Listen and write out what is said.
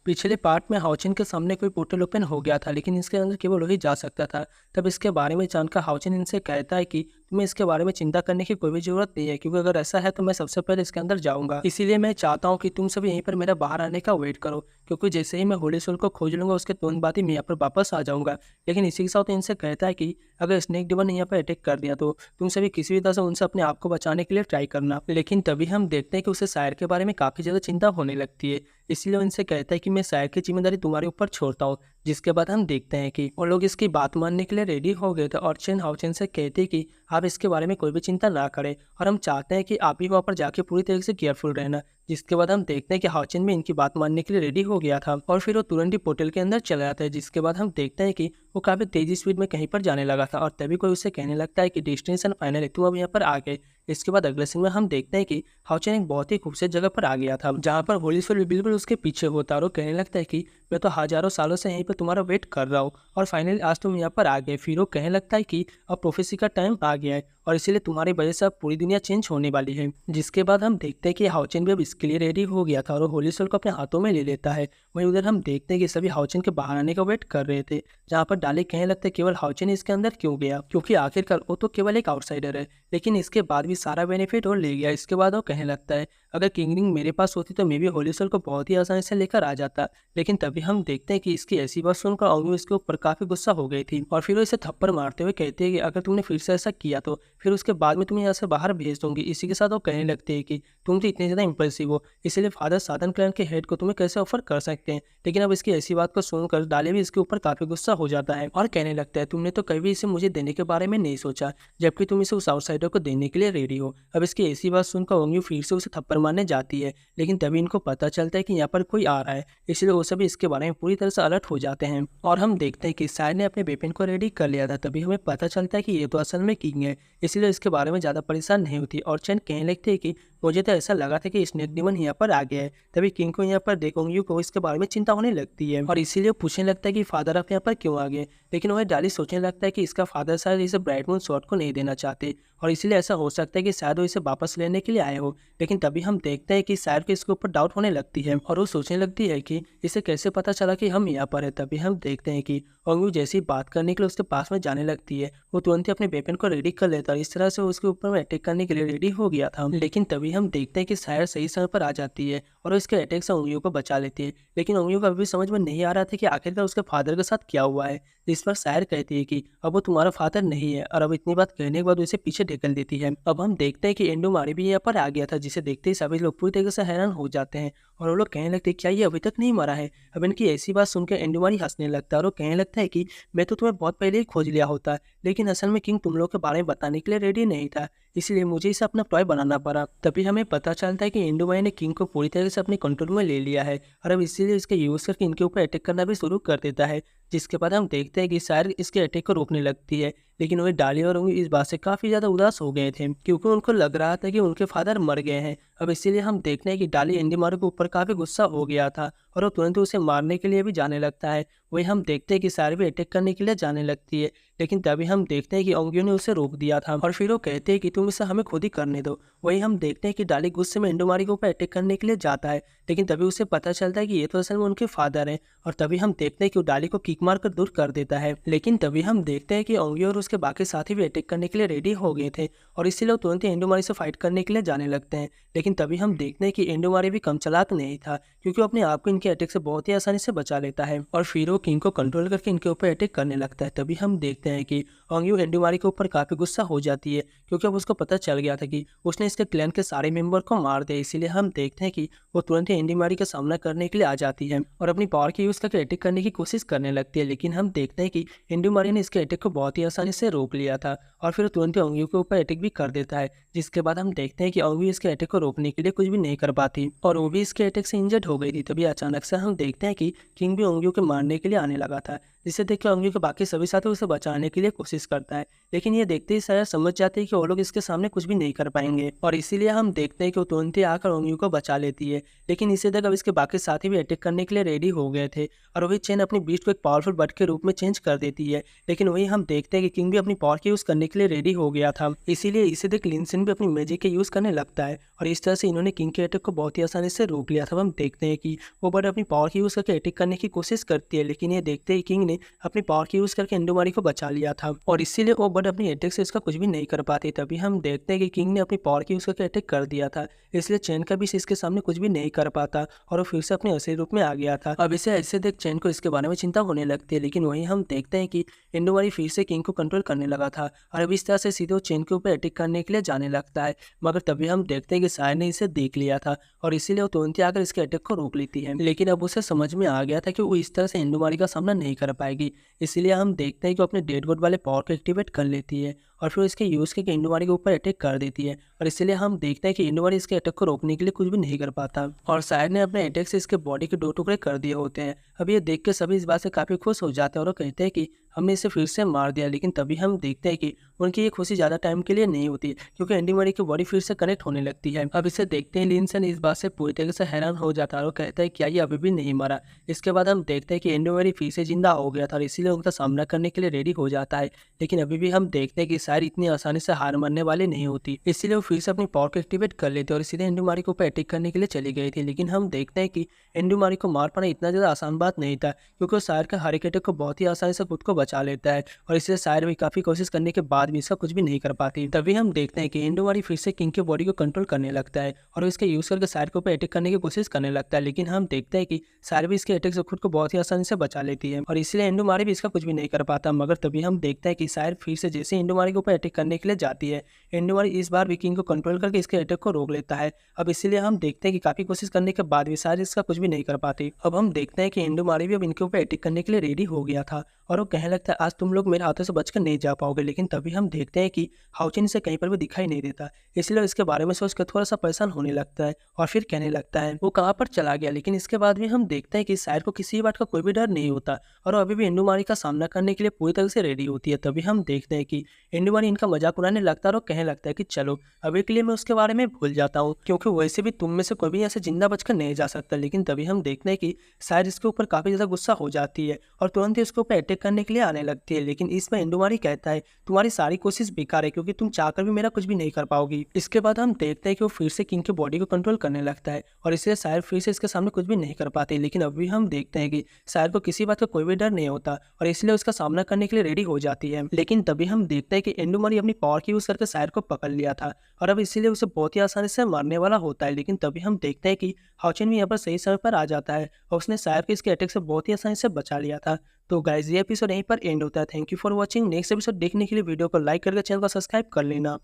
पिछले पार्ट में हाओचेन के सामने कोई पोर्टल ओपन हो गया था, लेकिन इसके अंदर केवल वही जा सकता था। तब इसके बारे में जानकर हाओचेन इनसे कहता है कि तुम्हें इसके बारे में चिंता करने की कोई भी जरूरत नहीं है, क्योंकि अगर ऐसा है तो मैं सबसे पहले इसके अंदर जाऊंगा। इसीलिए मैं चाहता हूँ कि तुम सब यहीं पर मेरा बाहर आने का वेट करो, क्योंकि जैसे ही मैं होली सोल को खोज लूंगा उसके तुरंत बाद ही मैं यहाँ पर वापस आ जाऊंगा। लेकिन इसी के साथ इनसे कहता है कि अगर स्नेक डिमन ने यहाँ पर अटैक कर दिया तो तुम सभी किसी भी तरह से उनसे अपने आप को बचाने के लिए ट्राई करना। लेकिन तभी हम देखते हैं कि उसे शायर के बारे में काफी ज्यादा चिंता होने लगती है। इसलिए उनसे कहता है कि मैं शायर की जिम्मेदारी तुम्हारे ऊपर छोड़ता हूँ। जिसके बाद हम देखते हैं कि वो लोग इसकी बात मानने के लिए रेडी हो गए थे और चेन हाओचेन से कहते हैं कि आप इसके बारे में कोई भी चिंता ना करें और हम चाहते हैं कि आप भी वहाँ पर जाके पूरी तरीके से केयरफुल रहना। जिसके बाद हम देखते हैं कि हाओचेन भी इनकी बात मानने के लिए रेडी हो गया था और फिर वो तुरंत ही पोर्टल के अंदर चला जाता है। जिसके बाद हम देखते हैं कि वो काफी तेजी स्पीड में कहीं पर जाने लगा था और तभी कोई उसे कहने लगता है कि डेस्टिनेशन फाइनल है, तुम अब यहाँ पर आ गए। इसके बाद अगले सीन में हम देखते हैं कि हाओचेन एक बहुत ही खूबसूरत जगह पर आ गया था, जहाँ पर होली सोल बिल्कुल उसके पीछे होता है और वो कहने लगता है कि मैं तो हजारों सालों से यहीं पर तुम्हारा वेट कर रहा हूँ और फाइनली आज तुम यहाँ पर आ गए। फिर वो कहने लगता है कि अब प्रोफेसी का टाइम आ गया है और इसीलिए तुम्हारी वजह से अब पूरी दुनिया चेंज होने वाली है। जिसके बाद हम देखते हैं कि हाओचेन भी अब इसके लिए रेडी हो गया था और वो होली सोल को अपने हाथों में ले लेता है। वहीं उधर हम देखते हैं कि सभी हाओचेन के बाहर आने का वेट कर रहे थे, जहाँ पर डाली कहने लगते केवल हाओचेन इसके अंदर क्यों गया, क्योंकि आखिरकार वो तो केवल एक आउटसाइडर है, लेकिन इसके बाद भी सारा बेनिफिट वो ले गया। इसके बाद वो कहने लगता है अगर किंग रिंग मेरे पास होती तो मैं भी होली सोल को बहुत ही आसानी से लेकर आ जाता। लेकिन तभी हम देखते हैं कि इसकी ऐसी बात सुनकर ओंग्यू इसके ऊपर काफी गुस्सा हो गई थी और फिर वो इसे थप्पड़ मारते हुए कहते हैं कि अगर तुमने फिर से ऐसा किया तो फिर उसके बाद में तुम्हें यहाँ से बाहर भेज दूंगी। इसी के साथ वो कहने लगते हैं कि तुम तो इतने ज्यादा इंपल्सिव हो, इसीलिए फादर साधन क्लैन के हेड को तुम्हें कैसे ऑफर कर सकते हैं। लेकिन अब इसकी ऐसी बात को सुनकर डाले भी इसके ऊपर काफी गुस्सा हो जाता है और कहने लगता है तुमने तो कभी इसे मुझे देने के बारे में नहीं सोचा, जबकि तुम इसे उस आउटसाइडर को देने के लिए रेडी हो। अब इसकी ऐसी बात सुनकर ओंग्यू फिर से उसे थप्पड़ मारने जाती है, लेकिन तभी इनको पता चलता है कि यहाँ पर कोई आ रहा है, इसलिए वो सभी इसके बारे में पूरी तरह से अलर्ट हो जाते हैं। और हम देखते हैं कि शायर ने अपने वेपन को रेडी कर लिया था। तभी हमें पता चलता है कि ये तो असल में किंग है, इसलिए इसके बारे में ज्यादा परेशान नहीं होती और चैन कहने लगते हैं कि मुझे तो ऐसा लगा था कि स्नेक डिमन यहाँ पर आ गया है। तभी किंग को यहाँ पर देख ओंग्यू को इसके बारे में चिंता होने लगती है और इसीलिए पूछने लगता है कि फादर आप यहाँ पर क्यों आ गए। लेकिन वह डाली सोचने लगता है कि इसका फादर शायद इसे ब्राइट मून स्वॉर्ड को नहीं देना चाहते और इसीलिए ऐसा हो सकता है कि शायद वो इसे वापस लेने के लिए आए हो। लेकिन तभी हम देखते हैं कि शायद को इसके ऊपर डाउट होने लगती है और वो सोचने लगती है कि इसे कैसे पता चला कि हम यहाँ पर है। तभी हम देखते हैं कि ओंग्यू जैसी बात करने के लिए उसके पास में जाने लगती है, वो तुरंत ही अपने वेपन को रेडी कर लेता है। इस तरह से उसके ऊपर में अटैक करने के लिए रेडी हो गया था। लेकिन तभी हम देखते हैं कि शायद सही समय पर आ जाती है और उसके अटैक से ओंग्यू को बचा लेती है। लेकिन ओंग्यू को अभी समझ में नहीं आ रहा था कि आखिरकार उसके फादर के साथ क्या हुआ है। जिस पर शायर कहती है कि अब वो तुम्हारा फादर नहीं है और अब इतनी बात कहने के बाद उसे पीछे ढकेल देती है। अब हम देखते हैं कि एंडोमारी भी यहाँ पर आ गया था, जिसे देखते ही सभी लोग पूरी तरीके से हैरान हो जाते हैं और वो लोग कहने लगते हैं क्या ये अभी तक नहीं मरा है। अब इनकी ऐसी बात सुनकर एंडोमारी हंसने लगता है और वो कहने लगता है कि मैं तो तुम्हें बहुत पहले ही खोज लिया होता, लेकिन असल में किंग तुम लोग के बारे में बताने के लिए रेडी नहीं था, इसलिए मुझे इसे अपना टॉय बनाना पड़ा। तभी हमें पता चलता है कि एंडोमारी ने किंग को पूरी तरह से अपने कंट्रोल में ले लिया है और अब इसीलिए इसके यूज करके इनके ऊपर अटैक करना भी शुरू कर देता है। जिसके बाद हम देखते हैं कि शायर इसके अटैक को रोकने लगती है, लेकिन वह डाली और ओंग्यू इस बात से काफी ज्यादा उदास हो गए थे, क्योंकि उनको लग रहा था कि उनके फादर मर गए हैं। अब इसीलिए हम देखते हैं कि डाली एंडोमारी के ऊपर काफी गुस्सा हो गया था और वो तुरंत उसे मारने के लिए भी जाने लगता है। वही हम देखते हैं कि शायर भी अटैक करने के लिए जाने लगती है, लेकिन तभी हम देखते हैं कि ओंग्यू ने उसे रोक दिया था और फिर वो कहते हैं कि तुम इसे हमें खुद ही करने दो। वही हम देखते हैं कि डाली गुस्से में एंडोमारी के ऊपर अटैक करने के लिए जाता है, लेकिन तभी उसे पता चलता है कि ये तो असल में उनके फादर हैं और तभी हम देखते हैं कि वो डाली को किक मार कर दूर कर देता है। लेकिन तभी हम देखते हैं कि ओंग्यू और उसके बाकी साथी भी अटैक करने के लिए रेडी हो गए थे और इसीलिए वो तुरंत ही एंडोमारी से फाइट करने के लिए जाने लगते हैं। लेकिन तभी हम देखते हैं कि एंडोमारी भी कम चालाक नहीं था, क्योंकि वो अपने आप को इनके अटैक से बहुत ही आसानी से बचा लेता है और फिर वो किंग को कंट्रोल करके इनके ऊपर अटैक करने लगता है। तभी हम देखते हैं कि ओंग्यू एंडोमारी के ऊपर काफी गुस्सा हो जाती है, क्योंकि अब उसको पता चल गया था कि उसने इसके क्लैन के सारे मेंबर को मार दिया। इसीलिए हम देखते हैं कि वो तुरंत ही एंडोमारी का सामना करने के लिए आ जाती है और अपनी पावर की यूज करके अटैक करने की कोशिश करने लगती है। लेकिन हम देखते हैं कि एंडोमारी ने इसके अटैक को बहुत ही आसानी से रोक लिया था और फिर तुरंत ही ओंग्यू के ऊपर अटैक भी कर देता है। जिसके बाद हम देखते हैं कि ओंग्यू इसके अटैक को रोकने के लिए कुछ भी नहीं कर पाती और वो भी इसके अटैक से इंजर्ड हो गई थी। तभी अचानक से हम देखते हैं कि किंग भी ओंग्यू के मारने के लिए आने लगा था, जिसे देख के ओंग्यू के बाकी सभी साथी उसे बचाने के लिए कोशिश करता है। लेकिन ये देखते ही शायद समझ जाते हैं कि वो लोग इसके सामने कुछ भी नहीं कर पाएंगे और इसीलिए हम देखते हैं कि वो तुरंत ही आकर ओंग्यू को बचा लेती है। लेकिन इसी तक अब इसके बाकी साथी भी अटैक करने के लिए रेडी हो गए थे और वही चेन अपनी बीस्ट को एक पावरफुल बट के रूप में चेंज कर देती है। लेकिन वहीं हम देखते हैं कि किंग भी अपनी पावर के यूज़ करने के लिए रेडी हो गया था, इसीलिए इसे देख लिनसेन भी अपनी मैजिक के यूज़ करने लगता है और इस तरह से इन्होंने किंग के अटैक को बहुत ही आसानी से रोक लिया था। हम देखते हैं कि वो बर्ड अपनी पावर की यूज़ करके अटैक करने की कोशिश करती है, लेकिन ये देखते ही किंग ने अपनी पावर की यूज़ करके इंडोमारी को बचा लिया था और इसीलिए वो बर्ड अपनी अटैक से इसका कुछ भी नहीं कर पाती। तभी हम देखते हैं कि किंग ने अपनी पावर की यूज़ करके अटैक कर दिया था, इसलिए चैन का भी इसके सामने कुछ भी नहीं कर पाता और वो फिर से अपने असली रूप में आ गया था। अब इसे ऐसे देख चैन को इसके बारे में चिंता होने लगती है, लेकिन वहीं हम देखते हैं कि इंडोमारी फिर से किंग को कंट्रोल करने लगा था और अब इस तरह से सीधे वो चैन के ऊपर अटैक करने के लिए जाने लगता है। मगर तभी हम देखते हैं कि साय ने इसे देख लिया था और इसीलिए वो तुरंत ही आकर इसके अटैक को रोक लेती है। लेकिन अब उसे समझ में आ गया था कि वो इस तरह से इंडोमारी का सामना नहीं कर पाएगी, इसीलिए हम देखते हैं कि वो अपने डेड गोड वाले पावर को एक्टिवेट कर लेती है और फिर इसके यूज़ करके इंडोमारी के ऊपर अटैक कर देती है और इसीलिए हम देखते हैं कि इंडोमारी इसके अटैक को रोकने के लिए कुछ भी नहीं कर पाता और शायद ने अपने अटैक से इसके बॉडी के 2 टुकड़े कर दिए होते हैं। अब ये देख के सभी इस बात से काफ़ी खुश हो जाते हैं और वो कहते हैं कि हमने इसे फिर से मार दिया। लेकिन तभी हम देखते हैं कि उनकी ये खुशी ज़्यादा टाइम के लिए नहीं होती, क्योंकि इंडोमारी की बॉडी फिर से कनेक्ट होने लगती है। अब इसे देखते ही लिनसेन इस बात से पूरी तरीके से हैरान हो जाता है और कहता है क्या ये अभी भी नहीं मरा। इसके बाद हम देखते हैं कि इंडोमारी फिर से जिंदा हो गया था और इसीलिए उनका सामना करने के लिए रेडी हो जाता है। लेकिन अभी भी हम देखते हैं कि शायद इतनी आसानी से हार मानने वाली नहीं होती, इसीलिए वो फिर से अपनी पावर को एक्टिवेट कर लेते और सीधे इंडोमारी के ऊपर अटैक करने के लिए चली गई थी। लेकिन हम देखते हैं कि इंडोमारी को मार पाना इतना ज़्यादा आसान बात नहीं था, क्योंकि वो शायर का हर एक अटैक को बहुत ही आसानी से खुद को बचा लेता है और इसलिए शायर भी काफ़ी कोशिश करने के बाद भी इसका कुछ भी नहीं कर पाती। तभी हम देखते हैं कि इंडोमारी फिर से किंग के बॉडी को कंट्रोल करने लगता है और इसके यूज़ करके शायर के ऊपर अटैक करने की कोशिश करने लगता है। लेकिन हम देखते हैं कि शायर भी इसके अटैक से खुद को बहुत ही आसानी से बचा लेती है और इसलिए इंडोमारी भी इसका कुछ भी नहीं कर पाता। मगर तभी हम देखते हैं कि शायर फिर से जैसे इंडोमारी के ऊपर अटैक करने के लिए जाती है, इंडोमारी इस बार भी किंग को कंट्रोल करके इसके अटैक को रोक लेता है। अब इसीलिए हम देखते हैं कि काफ़ी कोशिश करने के बाद भी शायर इसका कुछ भी नहीं कर पाती। अब हम देखते हैं कि इंडोमारी भी अब इनके ऊपर अटैक करने के लिए रेडी हो गया था और वो कहने लगता है आज तुम लोग मेरे हाथों से बचकर नहीं जा पाओगे। लेकिन तभी हम देखते हैं कि हाउचिन इसे कहीं पर भी दिखाई नहीं देता, इसलिए इसके बारे में सोचकर थोड़ा सा परेशान होने लगता है और फिर कहने लगता है वो कहाँ पर चला गया। लेकिन इसके बाद भी हम देखते हैं कि शायर को किसी बात का कोई भी डर नहीं होता और वो अभी भी इंडोमारी का सामना करने के लिए पूरी तरह से रेडी होती है। तभी हम देखते हैं कि इंडोमारी इनका मजाक उड़ाने लगता है और कहने लगता है कि चलो अभी के लिए मैं उसके बारे में भूल जाता हूँ, क्योंकि वैसे भी तुम में से कोई भी ऐसे जिंदा बचकर नहीं जा सकता। लेकिन तभी हम देखते हैं कि शायर इसके ऊपर काफ़ी ज़्यादा गुस्सा हो जाती है और तुरंत ही उसके ऊपर अटैक करने के लिए आने लगती है। लेकिन इसमें इंडोमारी कहता है तुम्हारी सारी कोशिश बेकार है, क्योंकि तुम चाहकर भी मेरा कुछ भी नहीं कर पाओगी। इसके बाद हम देखते हैं कि वो फिर से किंग की बॉडी को कंट्रोल करने लगता है और इसलिए शायर फिर से इसके सामने कुछ भी नहीं कर पाती। लेकिन अभी हम देखते हैं कि शायर को किसी बात का कोई भी डर नहीं होता और इसलिए उसका सामना करने के लिए रेडी हो जाती है। लेकिन तभी हम देखते हैं कि इंडोमारी अपनी पावर की यूज करके शायर को पकड़ लिया था और अब इसीलिए उसे बहुत ही आसानी से मारने वाला होता है। लेकिन तभी हम देखते हैं कि हाउचिन भी यहाँ पर सही समय पर आ जाता है और उसने शायर को इसके अटैक से बहुत ही आसानी से बचा लिया था। तो गाइस ये एपिसोड यहीं पर एंड होता है। Thank you for watching. Next episode देखने के लिए वीडियो को लाइक करके चैनल को सब्सक्राइब कर लेना।